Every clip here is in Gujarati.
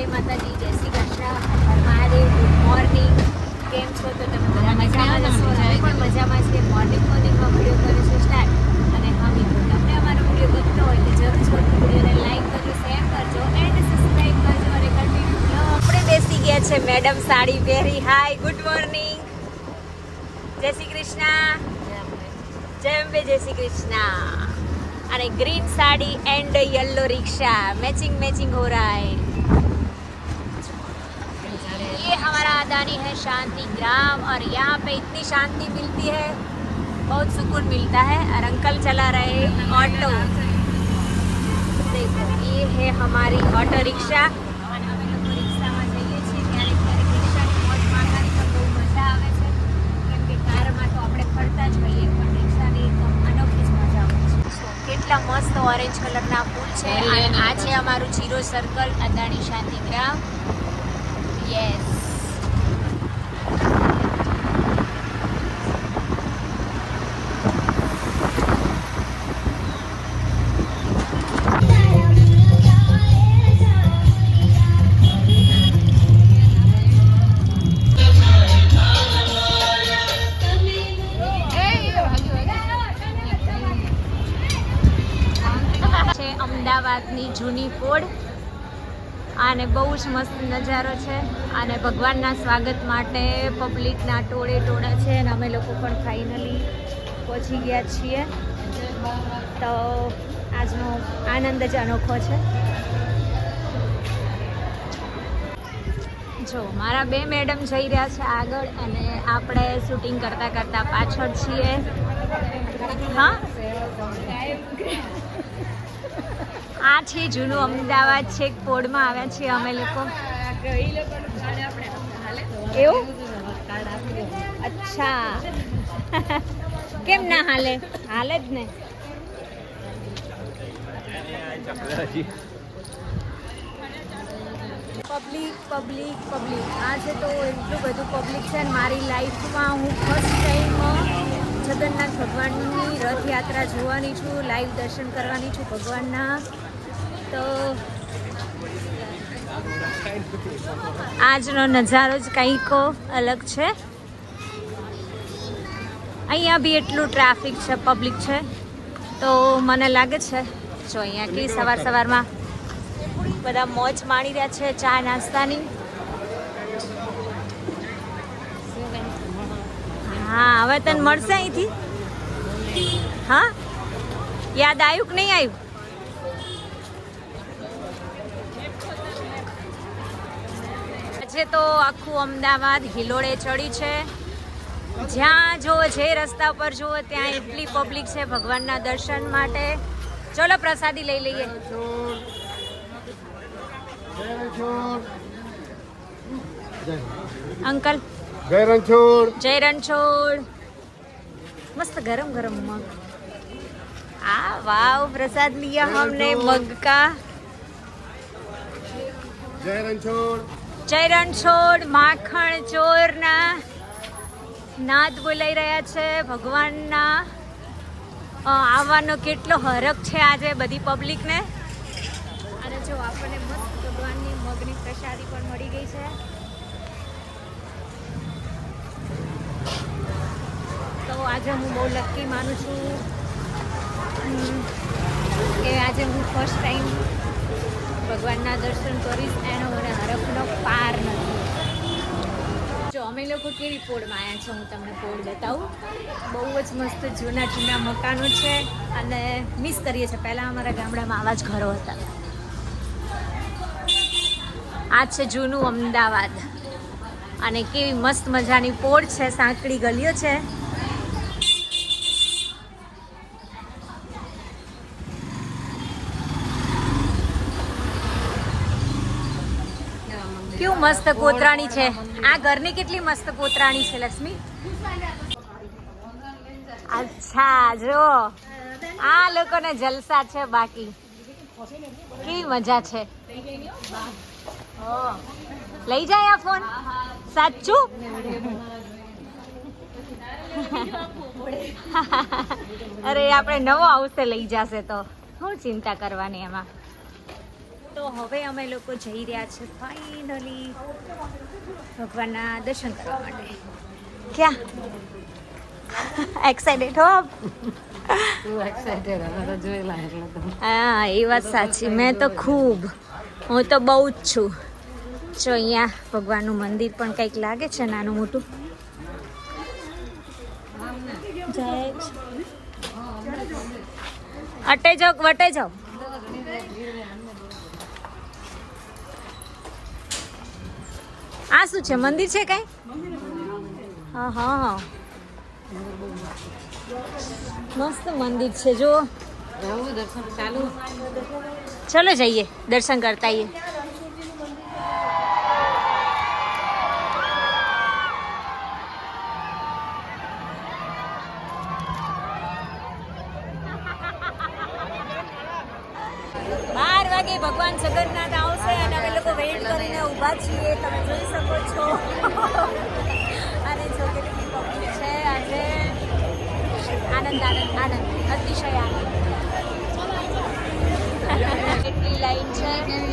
જય માતાજી, જય શ્રી કૃષ્ણ, હર મહાદેવ, ગુડ મોર્નિંગ. કેમ છો? તો તમે બધા મજામાં જશો. અમે પણ મજામાં છીએ. મોર્નિંગમાં વિડીયો કરીશું સ્ટાર્ટ. અને હા મિત્રો, તમને અમારો વિડીયો ગમતો હોય તો જરૂર વિડીયોને લાઈક કરજો, શેર કરજો એન્ડ સબસ્ક્રાઈબ કરજો અને કન્ટિન્યુ. આપણે બેસી ગયા છે મેડમ સાડી પહેરી. હાય, ગુડ મોર્નિંગ, જય શ્રી કૃષ્ણ, જય અંબે, જય શ્રી કૃષ્ણ. અને green sari and yellow rickshaw matching हो रहा है. ये हमारा अदानी है शांति ग्राम और यहाँ पे इतनी शांति मिलती है, बहुत सुकून मिलता है. और अंकल चला रहे ऑटो. देखो ये है हमारी ऑटो रिक्शा. અને અમે લોકો રિક્ષામાં જઈએ છીએ. ક્યારેક રિક્ષાની મોજ માણવાની તો બહુ મજા આવે છે, કેમ કે કારમાં તો આપણે ફરતા જ હોઈએ, પણ રિક્ષાની તો અનોખી જ મજા આવે છે. કેટલા મસ્ત ઓરેન્જ કલરના ફૂલ છે. અને આ છે અમારું 0 સર્કલ અદાણી શાંતિગ્રામ. યસ, અમદાવાદની જૂની પોળ. અને બહુ જ મસ્ત નજારો છે. અને ભગવાનના સ્વાગત માટે પબ્લિકના ટોળે ટોળા છે. અને અમે લોકો પણ ફાઇનલી પહોંચી ગયા છીએ. તો આજનો આનંદ જ અનોખો છે. જો મારા 2 મેડમ જઈ રહ્યા છે આગળ અને આપણે શૂટિંગ કરતા કરતા પાછળ છીએ. હા, આ છે જૂનું અમદાવાદ. છે પોળમાં આવ્યા છીએ અમે લોકો. એવું? અચ્છા. કેમ ના હાલે? હાલે જ ને. પબ્લિક આજે તો એટલું બધું પબ્લિક છે. મારી લાઈફમાં હું ફર્સ્ટ ટાઈમ જગન્નાથ ભગવાનની રથયાત્રા જોવાની છું, લાઈવ દર્શન કરવાની છું ભગવાનના. તો આજનો નજારો જ કંઈક અલગ છે. અહીંયા બી એટલું ટ્રાફિક છે, પબ્લિક છે. તો મને લાગે છે જો અહીંયા કેટલી સવારમાં બધા મોજ માણી રહ્યા છે ચા નાસ્તાની. હા, હવે તને મળશે અહીંથી. હા, યાદ આવ્યું કે નહીં આવ્યું? આજે તો આખું અમદાવાદ હિલોળે ચડી છે. જ્યાં જો જે રસ્તા પર જુઓ ત્યાં એટલી પબ્લિક છે ભગવાનના દર્શન માટે. ચલો પ્રસાદી લઈ લઈએ. અંકલ જય રણછોડ. જય રણછોડ. मस्त गरम गरम मग. वाव, प्रसाद लिया हमने मग का. જય રણછોડ. જય રણછોડ. માખણ ચોરના નાદ બોલાઈ રહ્યા છે. ભગવાનના આવવાનો કેટલો હરખ છે આજે બધી પબ્લિકને. અને જો આપણને મસ્ત ભગવાનની મગની પ્રસાદી પણ મળી ગઈ છે. તો આજે હું બહુ લકી માનું છું કે આજે હું ફર્સ્ટ ટાઈમ ભગવાનના દર્શન કરીશ. એનો મને હરખનો પાર નથી. જો અમે લોકો કેવી પોળમાં આવ્યા છે, હું તમને પોળ બતાવું. બહુ જ મસ્ત જૂના મકાનો છે. અને મિસ કરીએ છીએ. પહેલાં અમારા ગામડામાં આવા જ ઘરો હતા. આ છે જૂનું અમદાવાદ. અને કેવી મસ્ત મજાની પોળ છે, સાંકડી ગલીઓ છે. કેવું મસ્ત કોતરાણી છે. આ ઘરની કેટલી મસ્ત કોતરાણી છે લક્ષ્મી. અચ્છા, જો આ લોકોને જલસા છે. બાકી કેવી મજા છે. લઈ જાય આ ફોન. સાચું? અરે આપણે નવો આવશે લઈ જશે તો શું ચિંતા કરવાની એમાં. તો હવે અમે લોકો જઈ રહ્યા છે ફાઇનલી ભગવાનના દર્શન કરવા માટે. ક્યાં એક્સાઇટેડ હો? હા એ વાત સાચી. મેં તો ખૂબ, હું તો બહુ જ છું. જો અહીંયા ભગવાનનું મંદિર પણ કંઈક લાગે છે નાનું મોટું. અટે જાઓ વટે જાઓ. આ શું છે? મંદિર છે કઈ? હા હા મસ્ત મંદિર છે જો. ચલો જઈએ દર્શન કરતા આવીએ. ભગવાન જગન્નાથ આવશે અને અમે લોકો વેઇટ કરીને ઊભા છીએ. તમે જોઈ શકો છો. અને જો કેટલી પબ્લિક છે આજે. આનંદ આનંદ આનંદ, અતિશય આનંદ. કેટલી લાઈન છે. કેમ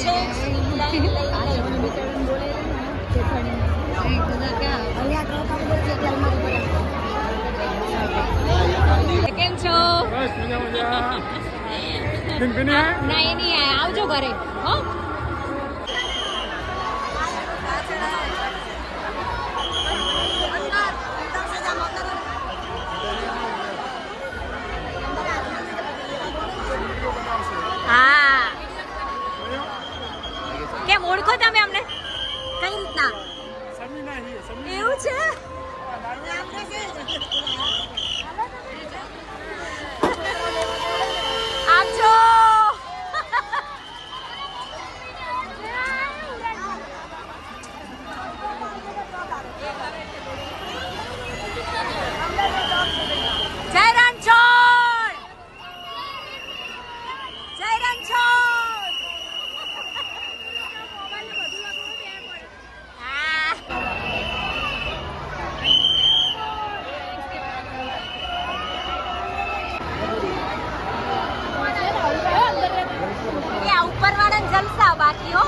છો? નહીં નહીં આવજો ઘરે હો. હા કેમ ઓળખો તમે અમને? કઈ રીતના? એવું છે? આપજો. જય રણછોડ, જય રણછોડ. ઉપર વાળા જલસા બાકી હો.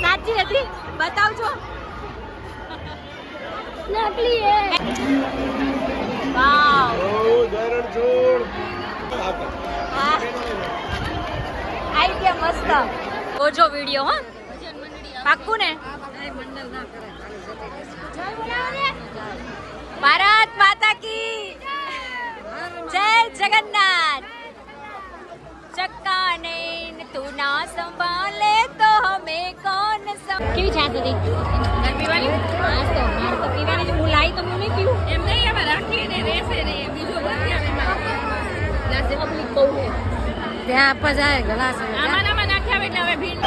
સાચી નથી બતાવજો. નકલી હે. વાવ જય રણછોડ. આઈ ગયા મસ્ત. જોજો વિડિયો હો પાક્કું ને. ભારત માતા કી જય. જગન્નાથ. ચક્કા નહીં તું ના સંભાલે તો હમે કોણ કેવી છાત હતી? પીવાની? હા તો મારે તો પીવાની જ. હું લાવી તો હું નહીં પીવું. એમ નહીં એમાં રાખીએ ને રહેશે ને બીજો પબ્લિક બહુ છે ત્યાં આપવા જાય ગ્લાસ આમાં નાખ્યા એટલે હવે ભીડ.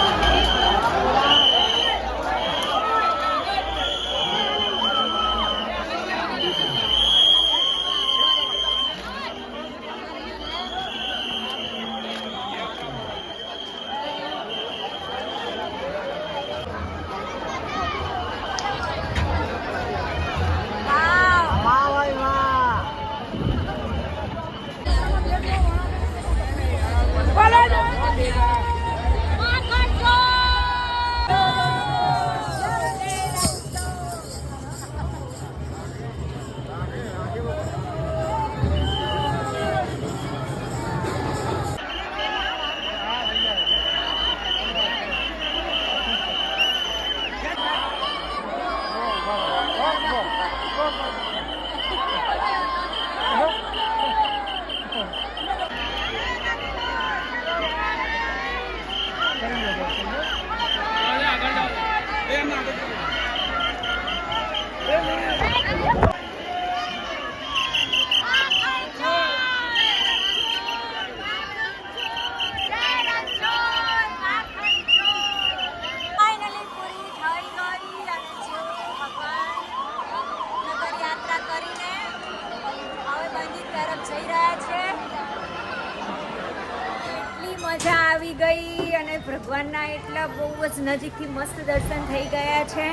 મજા આવી ગઈ અને ભગવાનના એટલા બહુ જ નજીકથી મસ્ત દર્શન થઈ ગયા છે.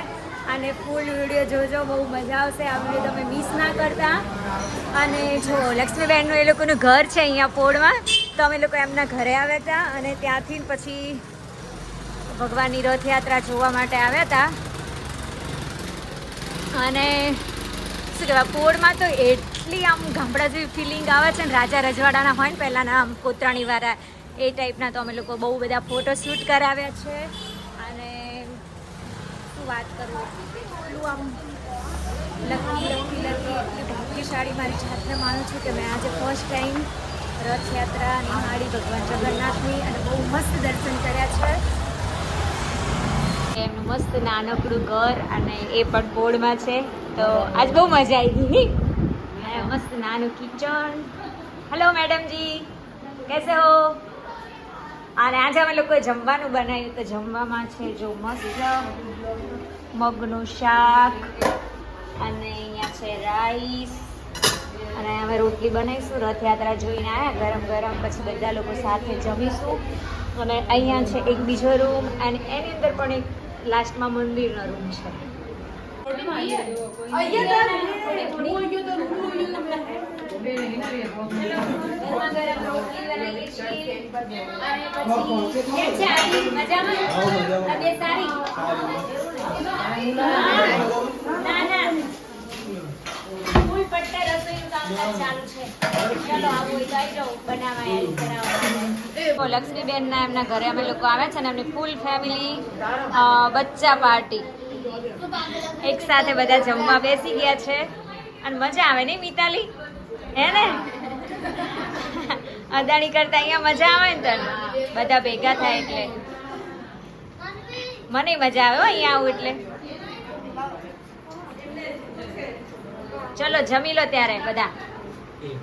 અને ફૂલ વિડીયો જોજો, બહુ મજા આવશે. આ વિડીયો તમે મિસ ના કરતા. અને જો લક્ષ્મીબેનનું એ લોકોનું ઘર છે અહીંયા પોળમાં, તો અમે લોકો એમના ઘરે આવ્યા હતા અને ત્યાંથી પછી ભગવાનની રથયાત્રા જોવા માટે આવ્યા હતા. અને શું કહેવાય, પોળમાં તો એટલી આમ ગામડા જેવી ફિલિંગ આવે છે ને, રાજા રજવાડાના હોય ને પહેલાંના આમ કોતરાણીવાળા એ ટાઈપના. તો અમે લોકો બહુ બધા ફોટો શૂટ કરાવ્યા છે. અને શું વાત કરું, એટલું આમ લકી એટલી ભાગ્યશાળી મારી જાતને માનું છું કે મેં આજે ફર્સ્ટ ટાઈમ રથયાત્રા નિહાળી ભગવાન જગન્નાથની, અને બહુ મસ્ત દર્શન કર્યા છે. એમનું મસ્ત નાનકડું ઘર અને એ પણ પોળમાં છે. તો આજ બહુ મજા આવી ગઈ. અને મસ્ત નાનું કિચન. હેલો મેડમજી, કેસે હો? અને આજે અમે લોકોએ જમવાનું બનાવ્યું. તો જમવામાં છે જો મસ્ત મગનું શાક, અને અહીંયા છે રાઈસ, અને અમે રોટલી બનાવીશું. રથયાત્રા જોઈને આવ્યા ગરમ ગરમ, પછી બધા લોકો સાથે જમીશું. અને અહીંયા છે એક બીજો રૂમ, અને એની અંદર પણ એક લાસ્ટમાં મંદિરનો રૂમ છે. લક્ષ્મીબેન ના એમના ઘરે અમે લોકો આવ્યા છે ને, એમની ફૂલ ફેમિલી બચ્ચા પાર્ટી એક સાથે બધા જમવા બેસી ગયા છે. અને મજા આવે નહીં મિતાલી, હે ને? અદાણી કરતા અહીંયા મજા આવે ને, તને બધા ભેગા થાય એટલે મને મજા આવે અહીંયા આવું એટલે. ચલો જમી લો ત્યારે બધા.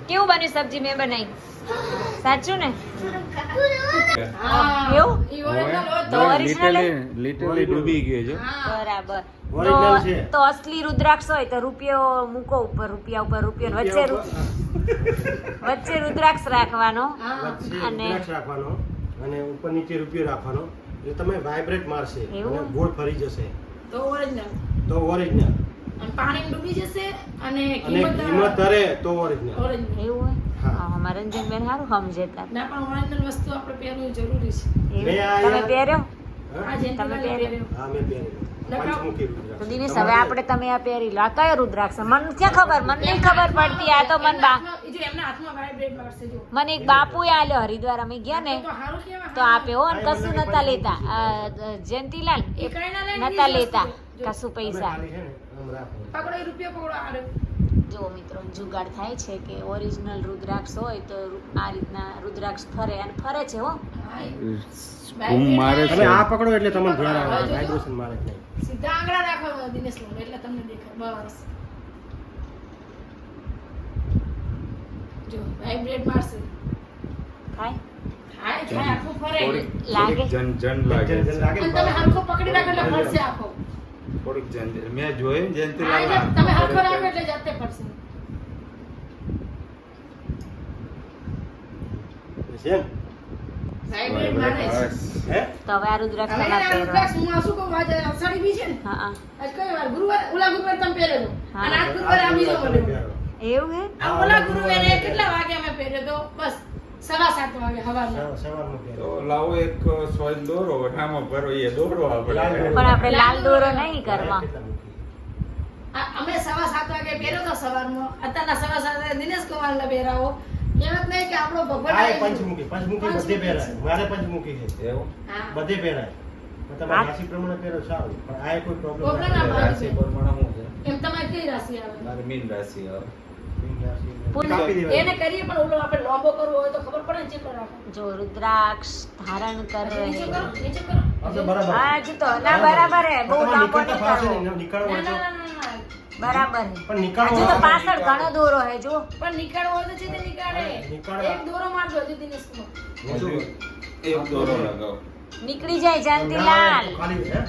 કેવું બન્યું સબ્જી મેં બનાવી? સાચું ને? એવું તો ઓરિજિનલ લિટરલી ડૂબી ગયો છે. બરાબર. Original છે. તો અસલી રુદ્રાક્ષ હોય તો રૂપિયો મૂકો ઉપર, રૂપિયા ઉપર રૂપિયો, ને વચ્ચે રુદ્રાક્ષ રાખવાનો, વચ્ચે અને દ્રાક્ષ રાખવાનો અને ઉપર નીચે રૂપિયો રાખવાનો. એટલે તમે વાઇબ્રેટ મારશે એવું? અને ગોળ ફરી જશે તો ઓરિજિનલ તો ઓરિજિનલ, અને પાણી ડૂબી જશે અને અને કિંમત તરે તો ઓરિજિનલ. ઓરિજિનલ એવું હોય. હા. હા, મારા રંજનબેન સારું સમજેતા. ના પણ ઓરિજિનલ વસ્તુ આપણે પહેરવું જરૂરી છે. એવું? મેં આ તમે યાર- પહેર્યો? હા? આ જયંતીલાલે પહેર્યો? પહેર્યો. હા મેં પહેરેલું. પંચમુખી રુદ્રાક્ષ. તો દિનેશ હવે આપણે તમે આ પહેરી લો. આ કયો રુદ્રાક્ષ? મને ક્યાં ખબર, મને નહીં ખબર પડતી. આ તો મને એમના હાથમાં- જો એમના હાથમાં વાઇબ્રેટ મારશે જો. મને એક બાપુએ આલ્યો હરિદ્વાર અમે ગયા ને, તો હારું કહેવાય. તો આપ્યો. અને કશું નતા લેતા. જયંતીલાલ એ કાંઈ ના લે, નતા બીજી લેતા વસ્તુ જો. કશું તમે પૈસા. ખાલી છે ને આમ રાખો. પકડો એ રૂપિયો પકડો હારે. જો મિત્રો જુગાડ થાય છે કે ઓરિજિનલ રુદ્રાક્ષ હોય તો આ રીતના રુદ્રાક્ષ ફરે, અને ફરે છે હો. હા, એ બૂમ મારે તમે છે. આ પકડો એટલે તમને ધ્યાન આવે, વાઇબ્રેશન મારે જ નહીં. સીધા આંગળા રાખો દિનેશનો, એટલે તમને દેખાય. બસ જો વાઇબ્રેટ મારશે. થાય થાય થાય આખું ફરે. લાગે? જન જન લાગે જન છે. લાગે અને તમે હરખો પકડી રાખો એટલે ફરશે આખો. થોડીક જન મેં જોયું હા, જયંતીલાલ એટલે તમે હરખો રાખો એટલે જાતે ફરશે. છે ને? વાઇબ્રેટ મારે છે. બસ. હે? તો હવે આ રુદ્રાક્ષ હવે તમારે આ પહેરવા. રુદ્રાક્ષ હું આ શું કહું, આજે અષાઢી બીજ છે ને, હા હા. આજ કઈ વાર ગુરુવાર, ઓલા ગુરુવાર તમે પહેરેલો હા. અને આજ ગુરુવારે આ બીજો તમે મળ્યો. પહેરો. એવું હે? આ ઓલા ગુરુવારે કેટલા વાગે અમે પહેર્યો તો? બસ 7:30 વાગે હવારના. સવારમાં પહેરો. તો લાવો એક સોય દોરો વઠામાં ભરો એ દોરો આપણે લાલ દોરો. પણ આપણે લાલ દોરો નહીં કરવા. અમે 7:30 વાગે પહેર્યો તો સવારમાં. અત્યારના 7:30 વાગે દિનેશ કુમારને પહેરાવો. એમ જ નહીં કે આપણો ભગવાન હા, એ આવી ગયો. પંચમુખી બધે પહેરાય. મારે પંચમુખી છે. એવું હા. બધે પહેરાય. પણ તમે રાશિ પ્રમાણે પહેરો સારું, પણ આ કોઈ Problem પ્રોબ્લેમ ના પડે. રાશિ પ્રમાણે શું છે એમ તમારી કઈ રાશિ આવે? મારી મીન રાશિ આવે. કાપી દેવાય. એને કરીએ પણ ઓલો આપણે લાંબો કરવો હોય તો ખબર પડે ને ચેટલો રાખો. જો રુદ્રાક્ષ ધારણ કરે. નીચે કરો, નીચે કરો. આપણે બરાબર. હા હજુ તો ના બરાબર હે, બહુ તમારે લાંબો નીકળતા નહીં ફાવશે કરવો. નહીં, નીકળવું ના, હોય ના, તો. ના, ના, ના. બરાબર હે. પણ નીકળવું હજુ તો હોય તો. પાછળ ઘણો દોરો હે જો. પણ નીકાળવો હોય તો છે તે નીકાળે. નીકાળવા. એક દોરો મારજો હજી દિનેશનો. હજુ એક દોરો લગાવો. નીકળી જાય જયંતીલાલ. ખાલી હે?